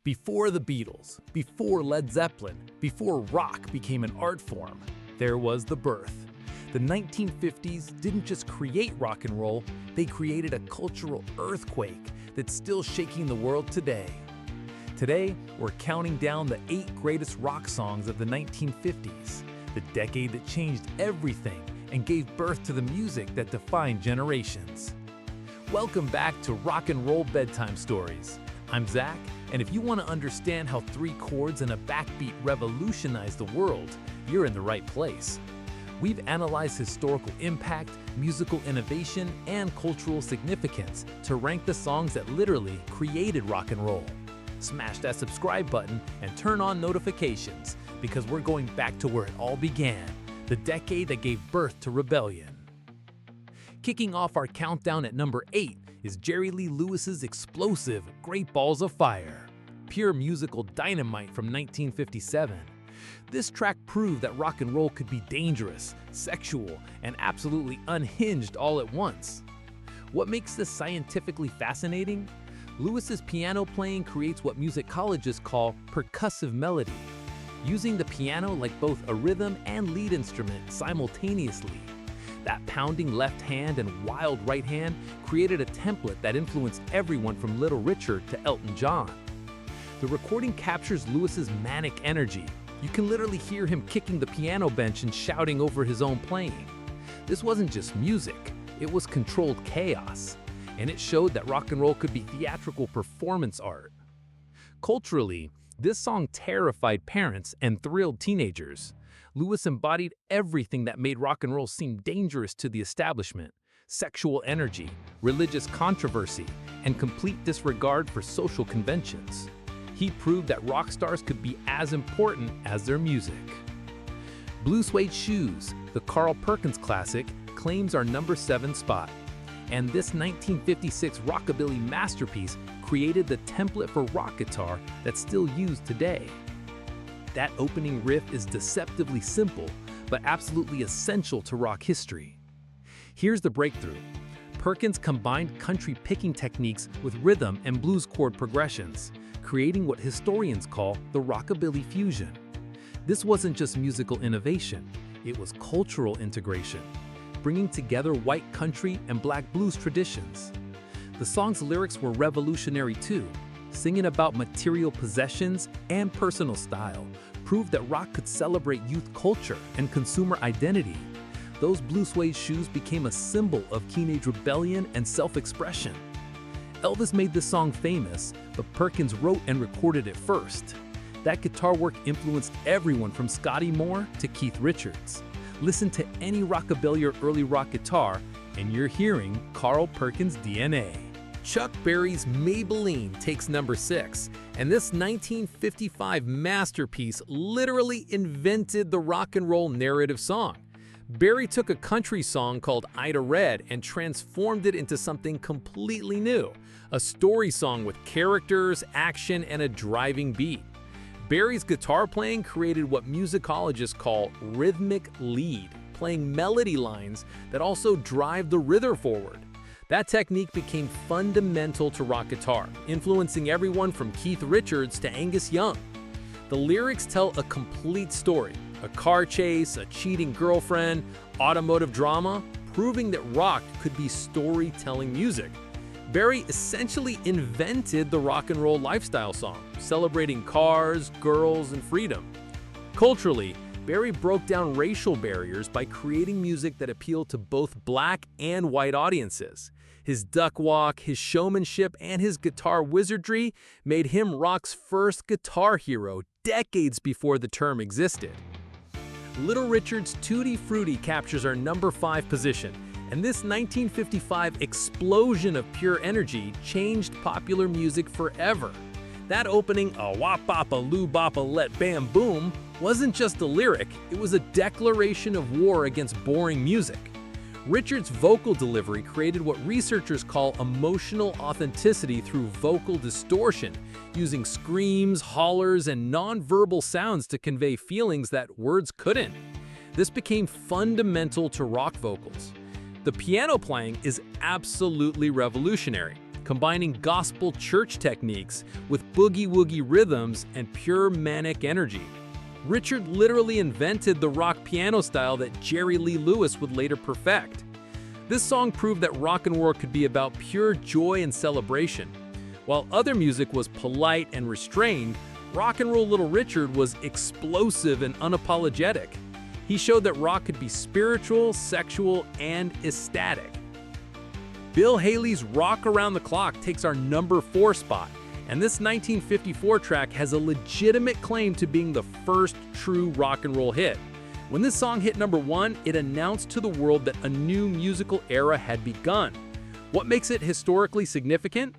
Before the Beatles, before Led Zeppelin, before rock became an art form, there was the birth. The 1950s didn't just create rock and roll, they created a cultural earthquake that's still shaking the world today. Today, we're counting down the 8 greatest rock songs of the 1950s, the decade that changed everything and gave birth to the music that defined generations. Welcome back to Rock and Roll Bedtime Stories. I'm Zach, and if you want to understand how 3 chords and a backbeat revolutionized the world, you're in the right place. We've analyzed historical impact, musical innovation, and cultural significance to rank the songs that literally created rock and roll. Smash that subscribe button and turn on notifications, because we're going back to where it all began, the decade that gave birth to rebellion. Kicking off our countdown at number 8 is Jerry Lee Lewis's explosive Great Balls of Fire, pure musical dynamite from 1957. This track proved that rock and roll could be dangerous, sexual, and absolutely unhinged all at once. What makes this scientifically fascinating? Lewis's piano playing creates what musicologists call percussive melody, using the piano like both a rhythm and lead instrument simultaneously. That pounding left hand and wild right hand created a template that influenced everyone from Little Richard to Elton John. The recording captures Lewis's manic energy. You can literally hear him kicking the piano bench and shouting over his own playing. This wasn't just music, it was controlled chaos, and it showed that rock and roll could be theatrical performance art. Culturally, this song terrified parents and thrilled teenagers. Lewis embodied everything that made rock and roll seem dangerous to the establishment: sexual energy, religious controversy, and complete disregard for social conventions. He proved that rock stars could be as important as their music. Blue Suede Shoes, the Carl Perkins classic, claims our number 7 spot. And this 1956 rockabilly masterpiece created the template for rock guitar that's still used today. That opening riff is deceptively simple, but absolutely essential to rock history. Here's the breakthrough. Perkins combined country picking techniques with rhythm and blues chord progressions, creating what historians call the rockabilly fusion. This wasn't just musical innovation, it was cultural integration, bringing together white country and black blues traditions. The song's lyrics were revolutionary too, singing about material possessions and personal style, proved that rock could celebrate youth culture and consumer identity. Those blue suede shoes became a symbol of teenage rebellion and self-expression. Elvis made this song famous, but Perkins wrote and recorded it first. That guitar work influenced everyone from Scotty Moore to Keith Richards. Listen to any rockabilly or early rock guitar, and you're hearing Carl Perkins' DNA. Chuck Berry's Maybellene takes number 6, and this 1955 masterpiece literally invented the rock and roll narrative song. Berry took a country song called Ida Red and transformed it into something completely new, a story song with characters, action, and a driving beat. Berry's guitar playing created what musicologists call rhythmic lead, playing melody lines that also drive the rhythm forward. That technique became fundamental to rock guitar, influencing everyone from Keith Richards to Angus Young. The lyrics tell a complete story: a car chase, a cheating girlfriend, automotive drama, proving that rock could be storytelling music. Berry essentially invented the rock and roll lifestyle song, celebrating cars, girls, and freedom. Culturally, Berry broke down racial barriers by creating music that appealed to both black and white audiences. His duck walk, his showmanship, and his guitar wizardry made him rock's first guitar hero decades before the term existed. Little Richard's Tutti Frutti captures our number 5 position, and this 1955 explosion of pure energy changed popular music forever. That opening, a wop bop a loo bop a let bam boom, wasn't just a lyric, it was a declaration of war against boring music. Richard's vocal delivery created what researchers call emotional authenticity through vocal distortion, using screams, hollers, and non-verbal sounds to convey feelings that words couldn't. This became fundamental to rock vocals. The piano playing is absolutely revolutionary. combining gospel church techniques with boogie-woogie rhythms and pure manic energy. Richard literally invented the rock piano style that Jerry Lee Lewis would later perfect. This song proved that rock and roll could be about pure joy and celebration. While other music was polite and restrained, rock and roll Little Richard was explosive and unapologetic. He showed that rock could be spiritual, sexual, and ecstatic. Bill Haley's Rock Around the Clock takes our number 4 spot, and this 1954 track has a legitimate claim to being the first true rock and roll hit. When this song hit number 1, it announced to the world that a new musical era had begun. What makes it historically significant?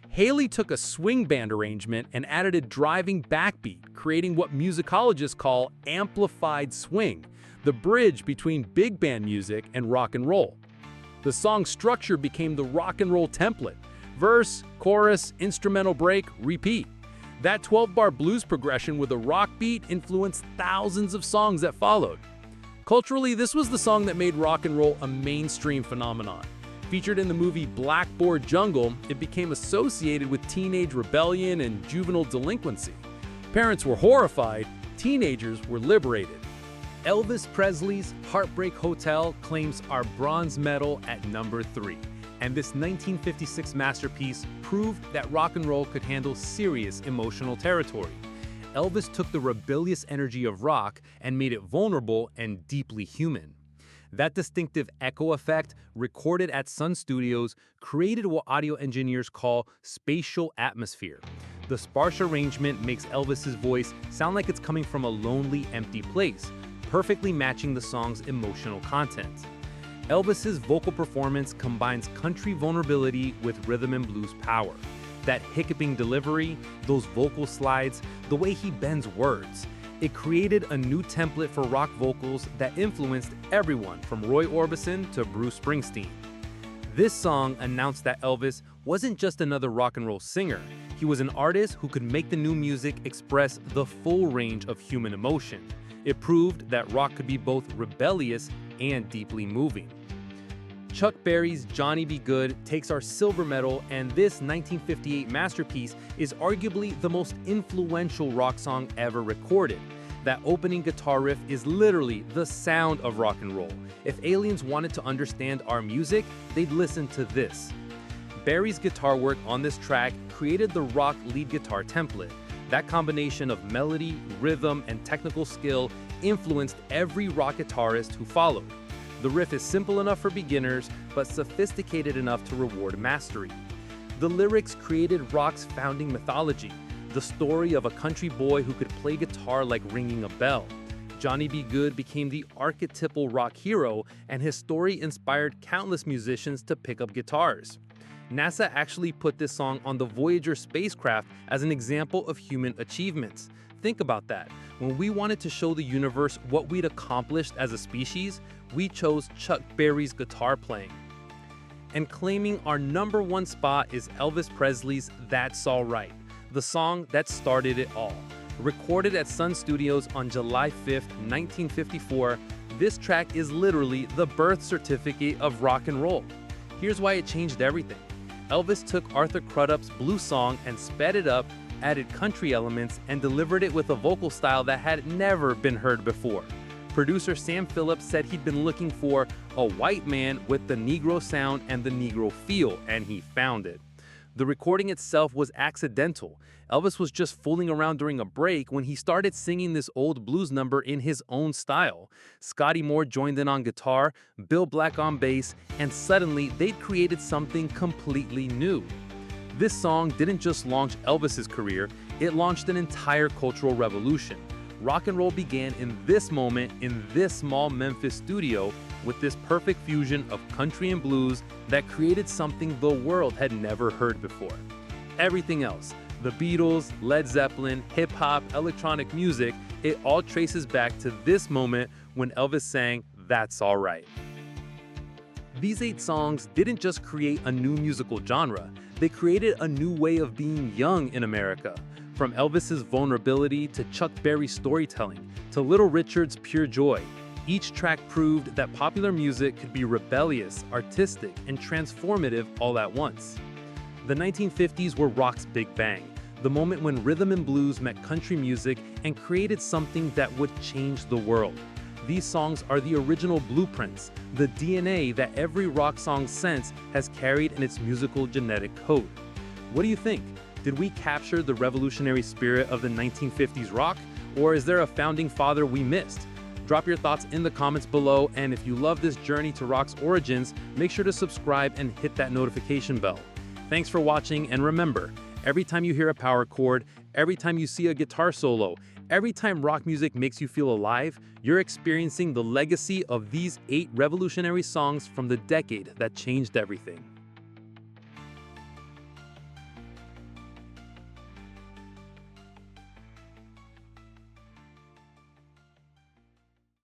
Haley took a swing band arrangement and added a driving backbeat, creating what musicologists call amplified swing, the bridge between big band music and rock and roll. The song's structure became the rock and roll template: verse, chorus, instrumental break, repeat. That 12-bar blues progression with a rock beat influenced thousands of songs that followed. Culturally, this was the song that made rock and roll a mainstream phenomenon. Featured in the movie Blackboard Jungle, it became associated with teenage rebellion and juvenile delinquency. Parents were horrified, teenagers were liberated. Elvis Presley's Heartbreak Hotel claims our bronze medal at number 3. And this 1956 masterpiece proved that rock and roll could handle serious emotional territory. Elvis took the rebellious energy of rock and made it vulnerable and deeply human. That distinctive echo effect, recorded at Sun Studios, created what audio engineers call spatial atmosphere. The sparse arrangement makes Elvis's voice sound like it's coming from a lonely, empty place, perfectly matching the song's emotional content. Elvis's vocal performance combines country vulnerability with rhythm and blues power. That hiccuping delivery, those vocal slides, the way he bends words. It created a new template for rock vocals that influenced everyone from Roy Orbison to Bruce Springsteen. This song announced that Elvis wasn't just another rock and roll singer. He was an artist who could make the new music express the full range of human emotion. It proved that rock could be both rebellious and deeply moving. Chuck Berry's Johnny B. Goode takes our silver medal, and this 1958 masterpiece is arguably the most influential rock song ever recorded. That opening guitar riff is literally the sound of rock and roll. If aliens wanted to understand our music, they'd listen to this. Berry's guitar work on this track created the rock lead guitar template. That combination of melody, rhythm, and technical skill influenced every rock guitarist who followed. The riff is simple enough for beginners, but sophisticated enough to reward mastery. The lyrics created rock's founding mythology, the story of a country boy who could play guitar like ringing a bell. Johnny B. Goode became the archetypal rock hero, and his story inspired countless musicians to pick up guitars. NASA actually put this song on the Voyager spacecraft as an example of human achievements. Think about that. When we wanted to show the universe what we'd accomplished as a species, we chose Chuck Berry's guitar playing. And claiming our number 1 spot is Elvis Presley's That's All Right, the song that started it all. Recorded at Sun Studios on July 5th, 1954, this track is literally the birth certificate of rock and roll. Here's why it changed everything. Elvis took Arthur Crudup's blues song and sped it up, added country elements, and delivered it with a vocal style that had never been heard before. Producer Sam Phillips said he'd been looking for a white man with the Negro sound and the Negro feel, and he found it. The recording itself was accidental. Elvis was just fooling around during a break when he started singing this old blues number in his own style. Scotty Moore joined in on guitar, Bill Black on bass, and suddenly they'd created something completely new. This song didn't just launch Elvis's career, it launched an entire cultural revolution. Rock and roll began in this moment in this small Memphis studio with this perfect fusion of country and blues that created something the world had never heard before. Everything else, the Beatles, Led Zeppelin, hip-hop, electronic music, it all traces back to this moment when Elvis sang That's All Right. These 8 songs didn't just create a new musical genre, they created a new way of being young in America. From Elvis's vulnerability to Chuck Berry's storytelling to Little Richard's pure joy, each track proved that popular music could be rebellious, artistic, and transformative all at once. The 1950s were rock's big bang, the moment when rhythm and blues met country music and created something that would change the world. These songs are the original blueprints, the DNA that every rock song since has carried in its musical genetic code. What do you think? Did we capture the revolutionary spirit of the 1950s rock, or is there a founding father we missed? Drop your thoughts in the comments below, and if you love this journey to rock's origins, make sure to subscribe and hit that notification bell. Thanks for watching, and remember, every time you hear a power chord, every time you see a guitar solo, every time rock music makes you feel alive, you're experiencing the legacy of these 8 revolutionary songs from the decade that changed everything.